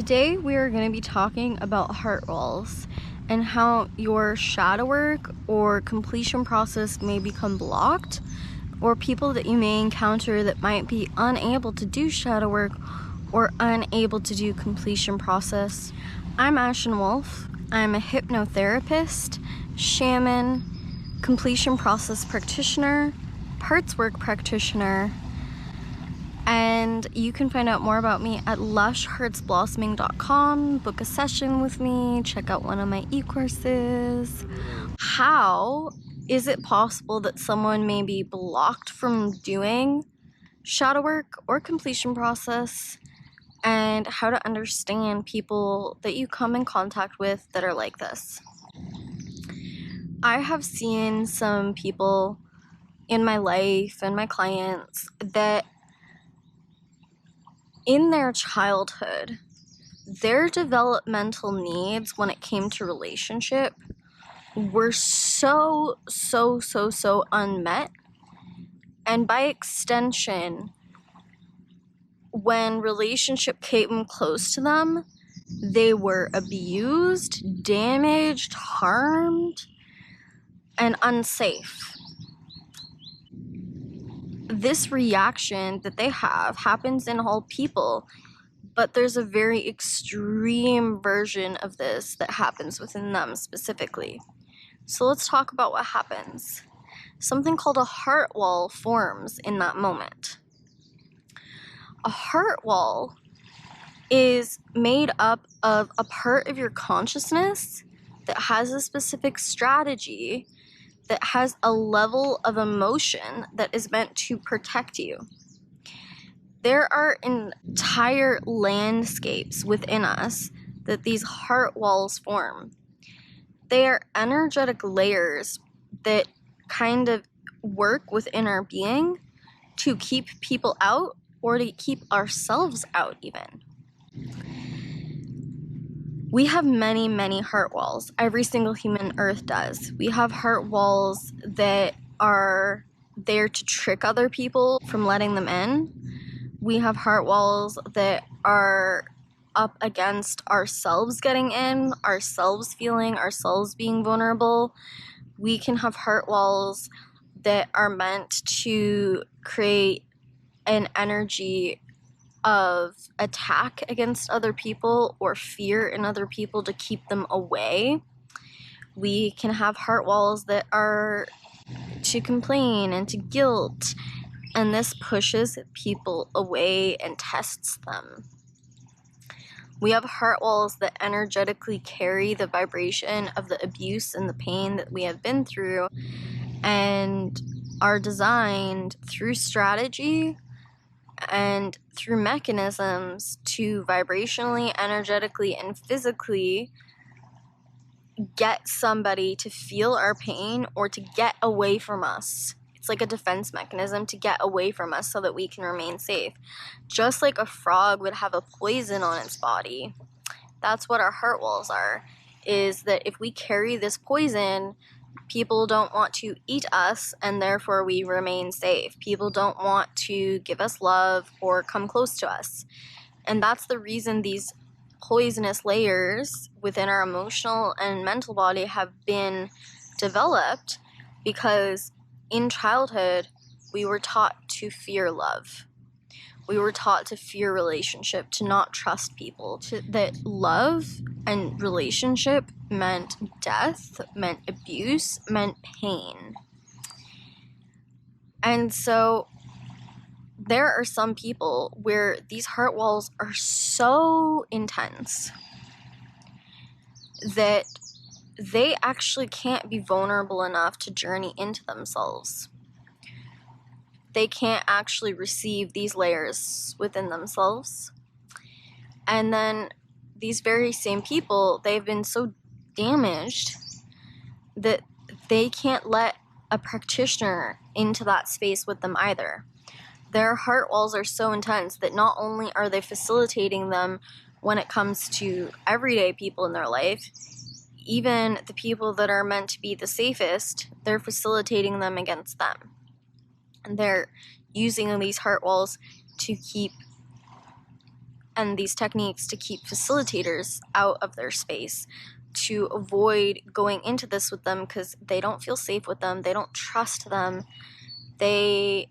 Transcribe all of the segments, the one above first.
Today we are going to be talking about heart walls and how your shadow work or completion process may become blocked, or people that you may encounter that might be unable to do shadow work or unable to do completion process. I'm Ashen Wolf. I'm a hypnotherapist, shaman, completion process practitioner, parts work practitioner, and you can find out more about me at lushheartsblossoming.com. Book a session with me, check out one of my e-courses. How is it possible that someone may be blocked from doing shadow work or completion process, and how to understand people that you come in contact with that are like this? I have seen some people in my life and my clients that in their childhood, their developmental needs when it came to relationship were so unmet. And by extension, when relationship came close to them, they were abused, damaged, harmed, and unsafe. This reaction that they have happens in all people, but there's a very extreme version of this that happens within them specifically. So let's talk about what happens. Something called a heart wall forms in that moment. A heart wall is made up of a part of your consciousness that has a specific strategy, that has a level of emotion that is meant to protect you. There are entire landscapes within us that these heart walls form. They are energetic layers that kind of work within our being to keep people out or to keep ourselves out even. We have many heart walls. Every single human on earth does. We have heart walls that are there to trick other people from letting them in. We have heart walls that are up against ourselves getting in, ourselves feeling, ourselves being vulnerable. We can have heart walls that are meant to create an energy of attack against other people or fear in other people to keep them away. We can have heart walls that are to complain and to guilt, and this pushes people away and tests them. We have heart walls that energetically carry the vibration of the abuse and the pain that we have been through, and are designed through strategy and through mechanisms to vibrationally, energetically, and physically get somebody to feel our pain or to get away from us. It's like a defense mechanism to get away from us so that we can remain safe. Just like a frog would have a poison on its body, that's what our heart walls are, is that if we carry this poison, people don't want to eat us, and therefore we remain safe. People don't want to give us love or come close to us. And that's the reason these poisonous layers within our emotional and mental body have been developed, because in childhood we were taught to fear love. We were taught to fear relationship, to not trust people, that love and relationship meant death, meant abuse, meant pain. And so there are some people where these heart walls are so intense that they actually can't be vulnerable enough to journey into themselves. They can't actually receive these layers within themselves. And then these very same people, they've been so damaged that they can't let a practitioner into that space with them either. Their heart walls are so intense that not only are they facilitating them when it comes to everyday people in their life, even the people that are meant to be the safest, they're facilitating them against them. And they're using these heart walls to keep and these techniques to keep facilitators out of their space, to avoid going into this with them because they don't feel safe with them, they don't trust them, they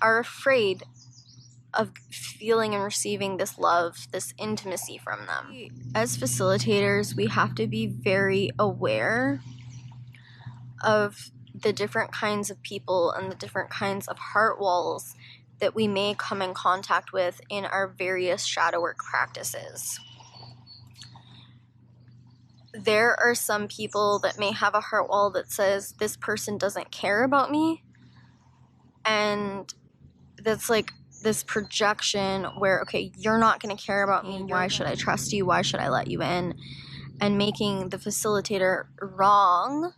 are afraid of feeling and receiving this love, this intimacy from them. As facilitators, we have to be very aware of the different kinds of people and the different kinds of heart walls that we may come in contact with in our various shadow work practices. There are some people that may have a heart wall that says, this person doesn't care about me, and that's like this projection where, okay, you're not going to care about me, why should I trust you, why should I let you in, and making the facilitator wrong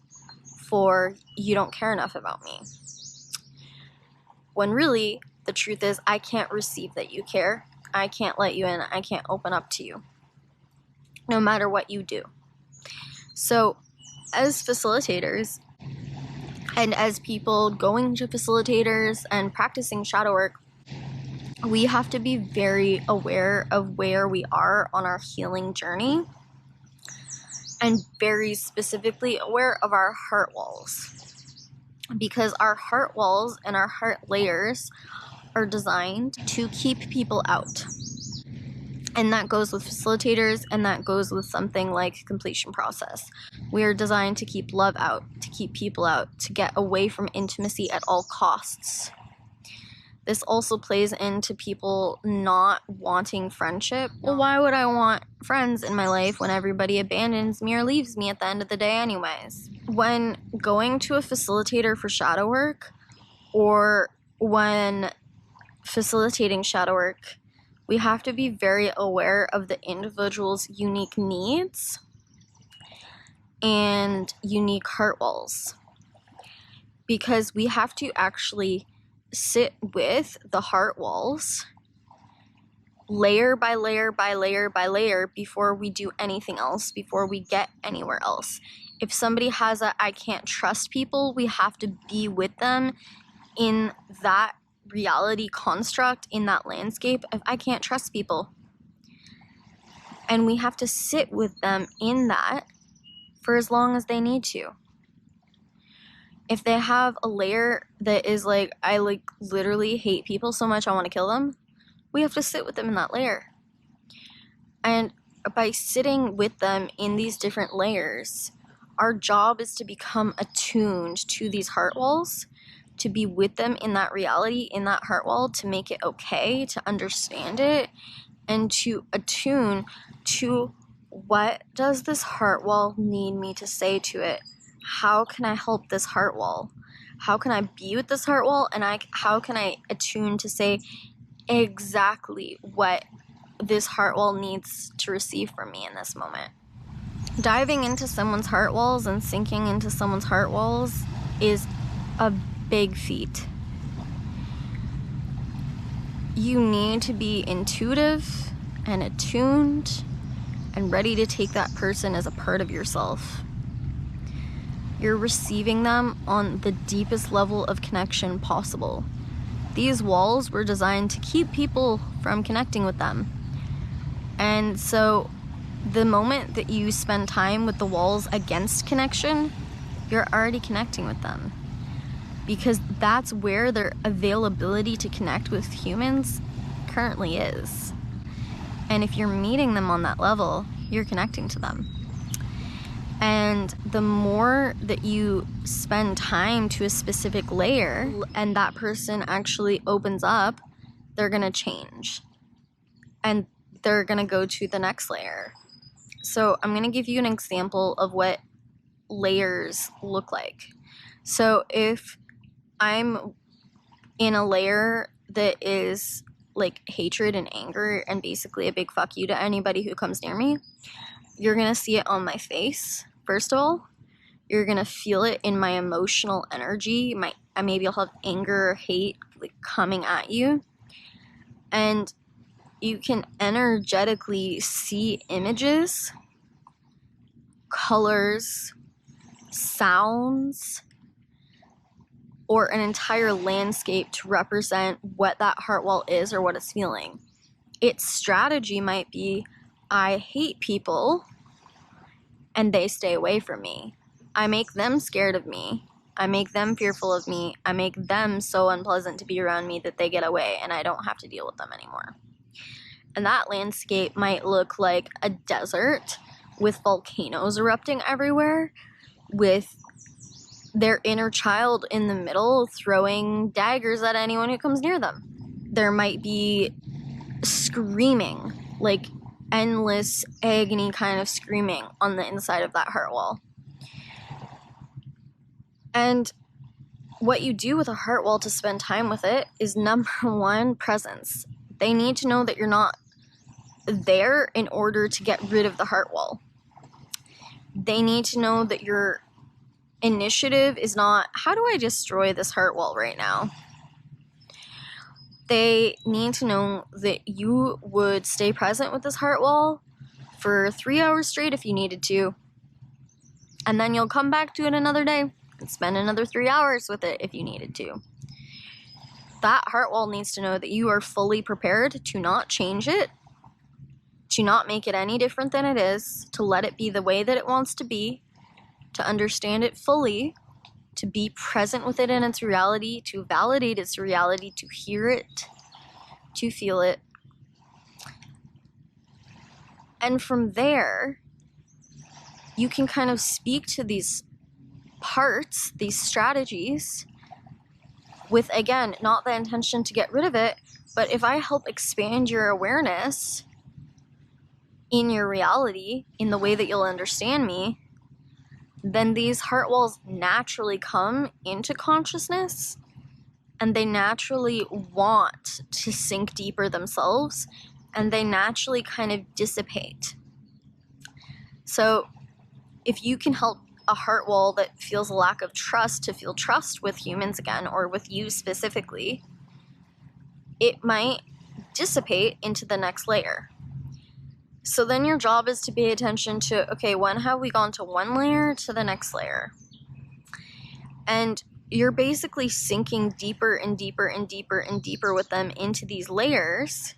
for you don't care enough about me. When really, the truth is, I can't receive that you care. I can't let you in. I can't open up to you, no matter what you do. So, as facilitators, and as people going to facilitators and practicing shadow work, we have to be very aware of where we are on our healing journey, and very specifically aware of our heart walls. Because our heart walls and our heart layers are designed to keep people out. And that goes with facilitators, and that goes with something like completion process. We are designed to keep love out, to keep people out, to get away from intimacy at all costs. This also plays into people not wanting friendship. Well, why would I want friends in my life when everybody abandons me or leaves me at the end of the day anyways? When going to a facilitator for shadow work, or when facilitating shadow work, we have to be very aware of the individual's unique needs and unique heart walls, because we have to actually sit with the heart walls layer by layer by layer by layer before we do anything else, before we get anywhere else. If somebody has a I can't trust people, we have to be with them in that reality construct, in that landscape of I can't trust people. And we have to sit with them in that for as long as they need to. If they have a layer that is like, I like literally hate people so much I want to kill them, we have to sit with them in that layer. And by sitting with them in these different layers, our job is to become attuned to these heart walls, to be with them in that reality, in that heart wall, to make it okay, to understand it, and to attune to what does this heart wall need me to say to it? How can I help this heart wall? How can I be with this heart wall? And how can I attune to say exactly what this heart wall needs to receive from me in this moment? Diving into someone's heart walls and sinking into someone's heart walls is a big feat. You need to be intuitive and attuned and ready to take that person as a part of yourself. You're receiving them on the deepest level of connection possible. These walls were designed to keep people from connecting with them. And so the moment that you spend time with the walls against connection, you're already connecting with them. Because that's where their availability to connect with humans currently is. And if you're meeting them on that level, you're connecting to them. And the more that you spend time to a specific layer and that person actually opens up, they're going to change. And they're going to go to the next layer. So I'm going to give you an example of what layers look like. So if I'm in a layer that is like hatred and anger and basically a big fuck you to anybody who comes near me, you're going to see it on my face. First of all, you're going to feel it in my emotional energy. Maybe I'll have anger or hate like coming at you. And you can energetically see images, colors, sounds, or an entire landscape to represent what that heart wall is or what it's feeling. its strategy might be, I hate people and they stay away from me. I make them scared of me. I make them fearful of me. I make them so unpleasant to be around me that they get away and I don't have to deal with them anymore. And that landscape might look like a desert with volcanoes erupting everywhere, with their inner child in the middle throwing daggers at anyone who comes near them. There might be screaming, like endless agony kind of screaming on the inside of that heart wall. And what you do with a heart wall to spend time with it is, number one, presence. They need to know that you're not there in order to get rid of the heart wall. They need to know that your initiative is not, how do I destroy this heart wall right now? They need to know that you would stay present with this heart wall for 3 hours straight if you needed to. And then you'll come back to it another day and spend another 3 hours with it if you needed to. That heart wall needs to know that you are fully prepared to not change it, to not make it any different than it is, to let it be the way that it wants to be, to understand it fully, to be present with it in its reality, to validate its reality, to hear it, to feel it. And from there, you can kind of speak to these parts, these strategies, with, again, not the intention to get rid of it, but if I help expand your awareness in your reality, in the way that you'll understand me, then these heart walls naturally come into consciousness and they naturally want to sink deeper themselves and they naturally kind of dissipate. So if you can help a heart wall that feels a lack of trust to feel trust with humans again, or with you specifically, it might dissipate into the next layer. So then your job is to pay attention to, okay, when have we gone to one layer to the next layer? And you're basically sinking deeper and deeper and deeper and deeper with them into these layers,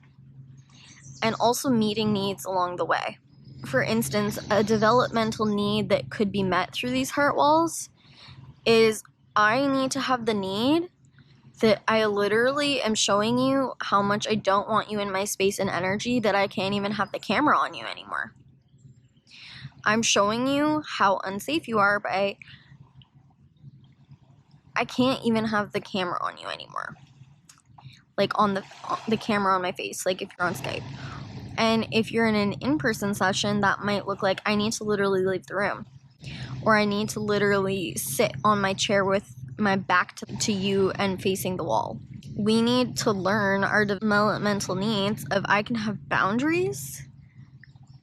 and also meeting needs along the way. For instance, a developmental need that could be met through these heart walls is, I need to have the need that I literally am showing you how much I don't want you in my space and energy, that I can't even have the camera on you anymore. I'm showing you how unsafe you are by, I can't even have the camera on you anymore. Like on the camera on my face, like if you're on Skype. And if you're in an in-person session, that might look like I need to literally leave the room. Or I need to literally sit on my chair with my back to you and facing the wall. We need to learn our developmental needs of, I can have boundaries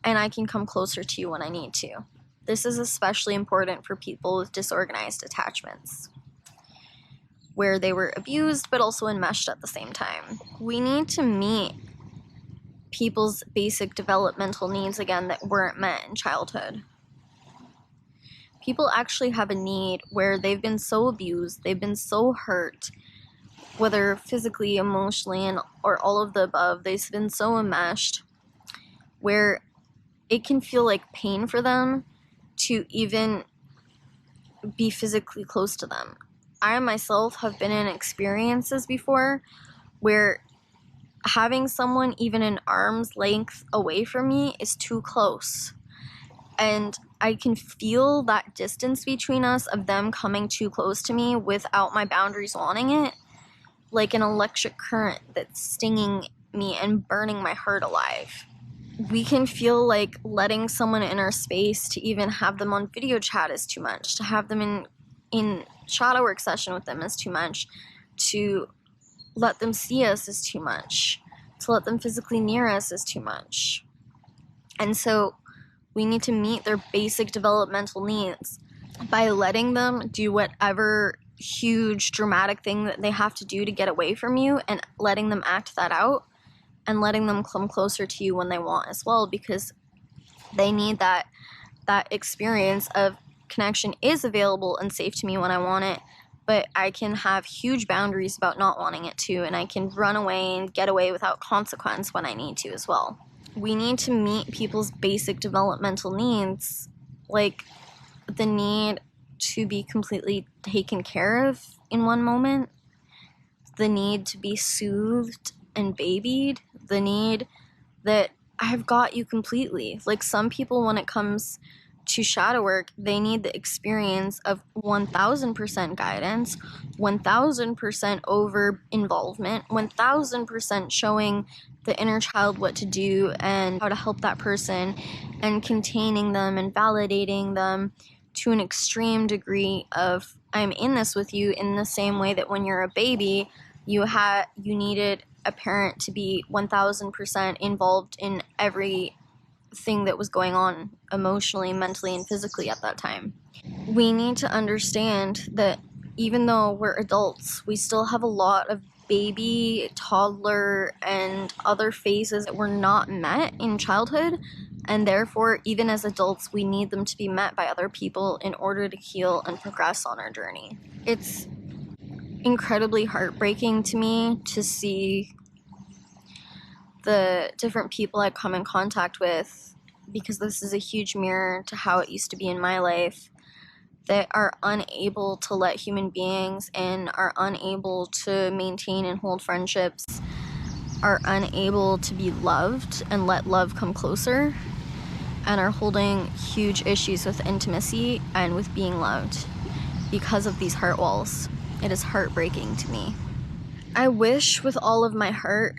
and I can come closer to you when I need to. This is especially important for people with disorganized attachments, where they were abused but also enmeshed at the same time. We need to meet people's basic developmental needs again that weren't met in childhood. People actually have a need where they've been so abused, they've been so hurt, whether physically, emotionally, or all of the above. They've been so enmeshed where it can feel like pain for them to even be physically close to them. I myself have been in experiences before where having someone even an arm's length away from me is too close. And I can feel that distance between us of them coming too close to me without my boundaries wanting it, like an electric current that's stinging me and burning my heart alive. We can feel like letting someone in our space, to even have them on video chat, is too much. To have them in shadow work session with them is too much. To let them see us is too much. To let them physically near us is too much. And so we need to meet their basic developmental needs by letting them do whatever huge dramatic thing that they have to do to get away from you, and letting them act that out, and letting them come closer to you when they want as well, because they need that experience of connection is available and safe to me when I want it, but I can have huge boundaries about not wanting it to, and I can run away and get away without consequence when I need to as well. We need to meet people's basic developmental needs, like the need to be completely taken care of in one moment, the need to be soothed and babied, the need that I've got you completely. Like some people, when it comes to shadow work, they need the experience of 1000% guidance, 1000% over involvement, 1000% showing the inner child what to do and how to help that person, and containing them and validating them to an extreme degree of I'm in this with you, in the same way that when you're a baby, you needed a parent to be 1000% involved in everything that was going on emotionally, mentally, and physically at that time. We need to understand that even though we're adults, we still have a lot of baby, toddler, and other phases that were not met in childhood, and therefore, even as adults, we need them to be met by other people in order to heal and progress on our journey. It's incredibly heartbreaking to me to see the different people I come in contact with, because this is a huge mirror to how it used to be in my life, that are unable to let human beings in, are unable to maintain and hold friendships, are unable to be loved and let love come closer, and are holding huge issues with intimacy and with being loved because of these heart walls. It is heartbreaking to me. I wish with all of my heart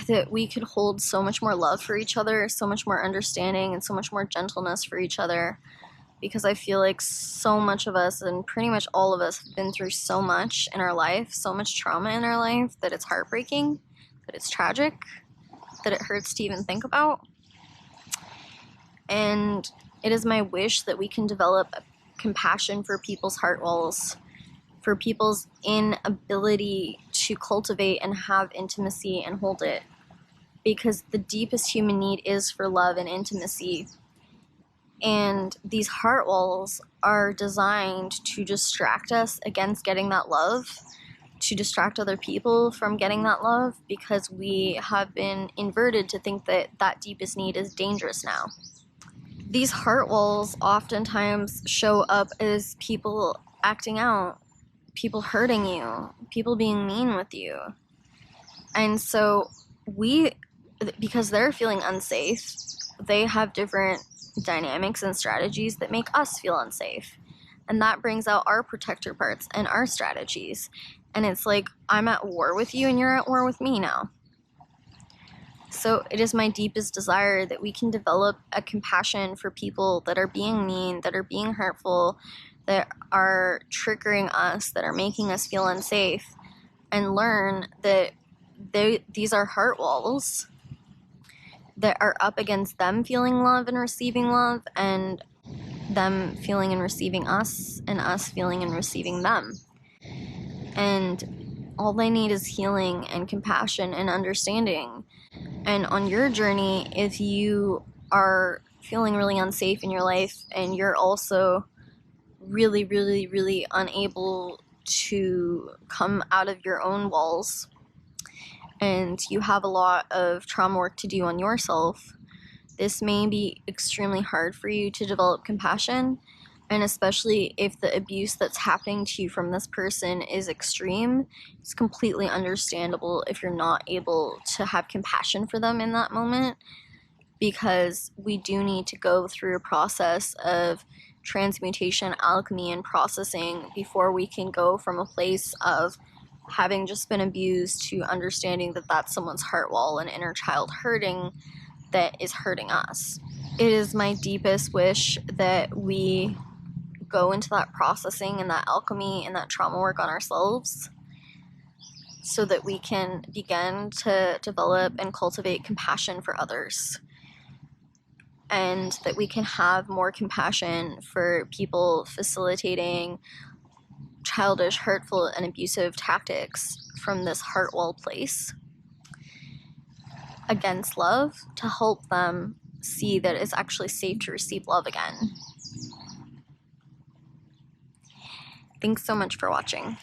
that we could hold so much more love for each other, so much more understanding, and so much more gentleness for each other, because I feel like so much of us, and pretty much all of us, have been through so much in our life, so much trauma in our life, that it's heartbreaking, that it's tragic, that it hurts to even think about. And it is my wish that we can develop compassion for people's heart walls, for people's inability to cultivate and have intimacy and hold it. Because the deepest human need is for love and intimacy. And these heart walls are designed to distract us against getting that love, to distract other people from getting that love, because we have been inverted to think that that deepest need is dangerous now. These heart walls oftentimes show up as people acting out, people hurting you, people being mean with you. And so because they're feeling unsafe, they have different dynamics and strategies that make us feel unsafe. And that brings out our protector parts and our strategies. And it's like, I'm at war with you and you're at war with me now. So it is my deepest desire that we can develop a compassion for people that are being mean, that are being hurtful, that are triggering us, that are making us feel unsafe, and learn that these are heart walls that are up against them feeling love and receiving love, and them feeling and receiving us, and us feeling and receiving them. And all they need is healing and compassion and understanding. And on your journey, if you are feeling really unsafe in your life, and you're also really, really, really unable to come out of your own walls, and you have a lot of trauma work to do on yourself, this may be extremely hard for you to develop compassion. And especially if the abuse that's happening to you from this person is extreme, it's completely understandable if you're not able to have compassion for them in that moment, because we do need to go through a process of transmutation, alchemy, and processing before we can go from a place of having just been abused to understanding that that's someone's heart wall and inner child hurting that is hurting us. It is my deepest wish that we go into that processing and that alchemy and that trauma work on ourselves, so that we can begin to develop and cultivate compassion for others, and that we can have more compassion for people facilitating childish, hurtful, and abusive tactics from this heart wall place against love, to help them see that it's actually safe to receive love again. Thanks so much for watching.